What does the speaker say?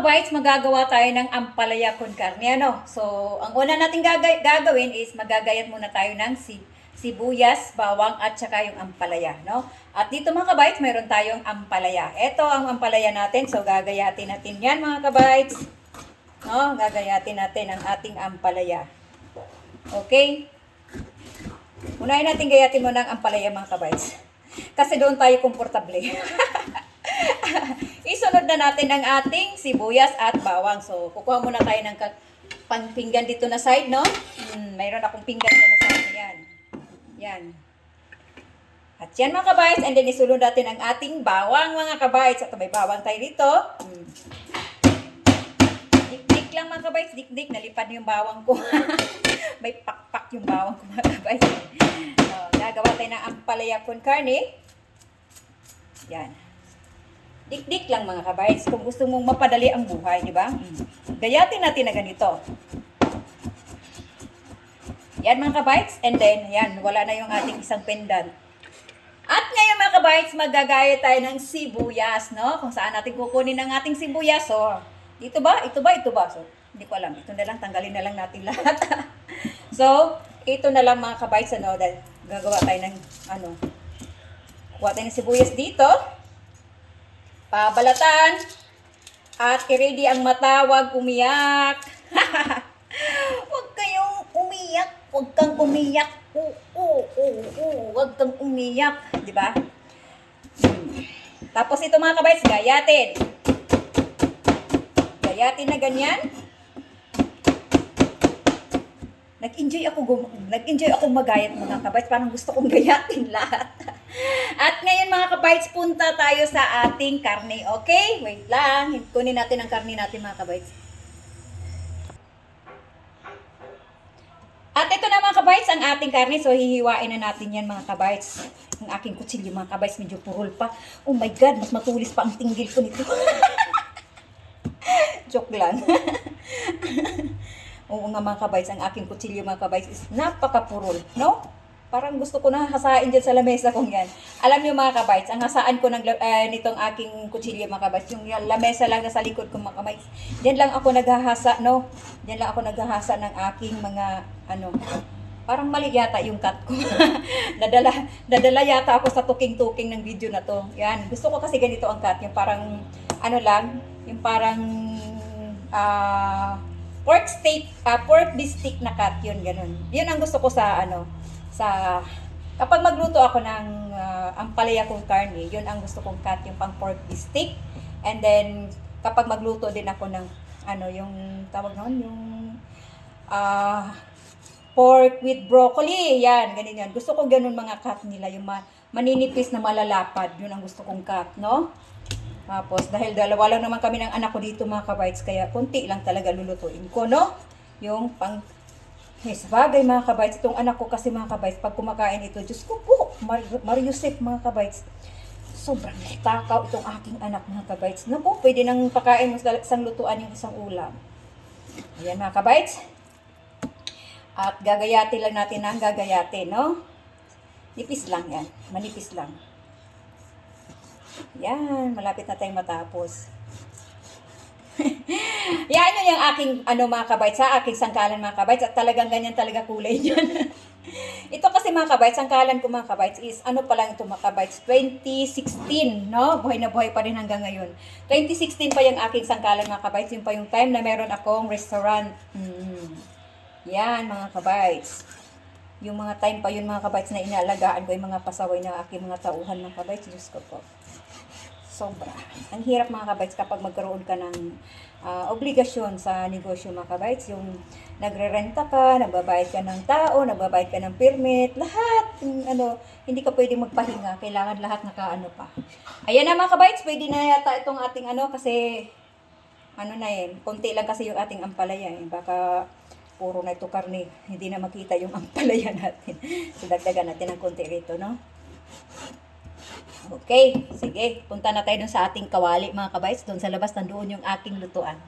kabites, magagawa tayo ng ampalaya con carne, ano? So, ang una natin gagawin is magagayat muna tayo ng sibuyas, bawang, at saka yung ampalaya, no? At dito mga kabites, mayroon tayong ampalaya. Ito ang ampalaya natin, so gagayatin natin yan mga kabites. No? Gagayatin natin ang ating ampalaya. Okay? Unahin natin gayatin muna ang ampalaya mga kabites. Kasi doon tayo komportable. Isunod na natin ang ating sibuyas at bawang. So, kukuha muna tayo ng pinggan dito na side, no? Mayroon akong pinggan dito na side. Yan. Yan. At yan mga kabites. And then isunod natin ang ating bawang mga kabites. At may bawang tayo dito. Dik-dik lang mga kabites. Dik-dik. Nalipad yung bawang ko. May pakpak yung bawang ko mga kabites. So, gagawa tayo ng ampalaya con carne. Yan. Dik-dik lang mga kabites. Kung gusto mong mapadali ang buhay, di ba? Gayatin natin na ganito. Yan mga kabites. And then, yan, wala na yung ating isang pendant. At ngayon mga kabites, magagaya tayo ng sibuyas, no? Kung saan natin kukunin ang ating sibuyas. So, dito ba? Ito ba? Ito ba? So, hindi ko alam. Ito na lang, tanggalin na lang natin lahat. So, ito na lang mga kabites, ano? Dahil gagawa tayo ng, kuha tayo ng sibuyas dito. Pabalatan. At i-ready ang mata, huwag umiyak. Huwag kayong umiyak. Huwag kang umiyak. Huwag kang umiyak. Diba? Tapos ito mga kabites, gayatin. Gayatin na ganyan. Nag-enjoy ako magayat mga kabites. Parang gusto kong gayatin lahat. At ngayon mga kabites, punta tayo sa ating karne. Okay? Wait lang. Kunin natin ang karne natin mga kabites. At ito na mga kabites, ang ating karne. So hihiwain na natin yan mga kabites. Ang aking kutsilyo mga kabites, medyo purol pa. Oh my God, mas matulis pa ang tinggil ko nito. Joke lang. Oo nga mga kabites, ang aking kutsilyo mga kabites is napaka-purol. No? Parang gusto ko na hasain dyan sa lamesa kong yan. Alam niyo mga kabites, ang hasaan ko nitong aking kutsilyo mga kabites, yung lamesa lang na sa likod kong mga kabites. Diyan lang ako naghahasa, no? Diyan lang ako naghahasa ng aking mga, parang mali yata yung cut ko. nadala yata ako sa tuking-tuking ng video na to. Yan, gusto ko kasi ganito ang cut, yung parang, yung parang, pork bistik na cut, yun, ganun. Yun ang gusto ko sa, kapag magluto ako ng ampalaya con carne, yun ang gusto kong cut, yung pang pork bistik. And then, kapag magluto din ako ng, yung tawag noon, yung pork with broccoli, yan, ganun yan. Gusto ko ganun mga cut nila, yung maninipis na malalapad, yun ang gusto kong cut, no? Tapos, dahil dalawa lang naman kami ng anak ko dito mga kabites, kaya konti lang talaga lulutuin ko, no? Yung pang bagay mga kabites, itong anak ko kasi mga kabites, pag kumakain ito, Diyos ko po, Mariusip mga kabites, sobrang takaw itong aking anak mga kabites. Naku, pwede nang pakain mo sa isang lutuan yung isang ulam. Ayan mga kabites. At gagayatin lang natin ang gagayatin, no? Nipis lang yan, manipis lang. Yan, malapit na tayong matapos. Yan yun yung aking mga kabites, sa aking sangkalan mga kabites, at talagang ganyan talaga kulay yun. Ito kasi mga kabites, sangkalan ko mga kabites is pa lang ito mga kabites, 2016, no? Buhay na buhay pa rin hanggang ngayon. 2016 pa yung aking sangkalan mga kabites, yun pa yung time na meron akong restaurant. Yan mga kabites. Yung mga time pa yun mga kabites na inaalagaan ko yung mga pasaway na aking mga tauhan mga kabites, Diyos ko po. Sobra. Ang hirap mga kabites kapag magkaroon ka ng obligasyon sa negosyo mga kabites. Yung nagre-renta ka, nagbabayad ka ng tao, nagbabayad ka ng permit, lahat. Hindi ka pwedeng magpahinga. Kailangan lahat pa. Ayan na mga kabites, pwede na yata itong ating kasi, konti lang kasi yung ating ampalaya. Baka puro na ito karne. Hindi na makita yung ampalaya natin. So, dagdagan natin ng konti rito, no? Okay, sige. Punta na tayo dun sa ating kawali mga kabites. Doon sa labas, nandoon yung aking lutuan.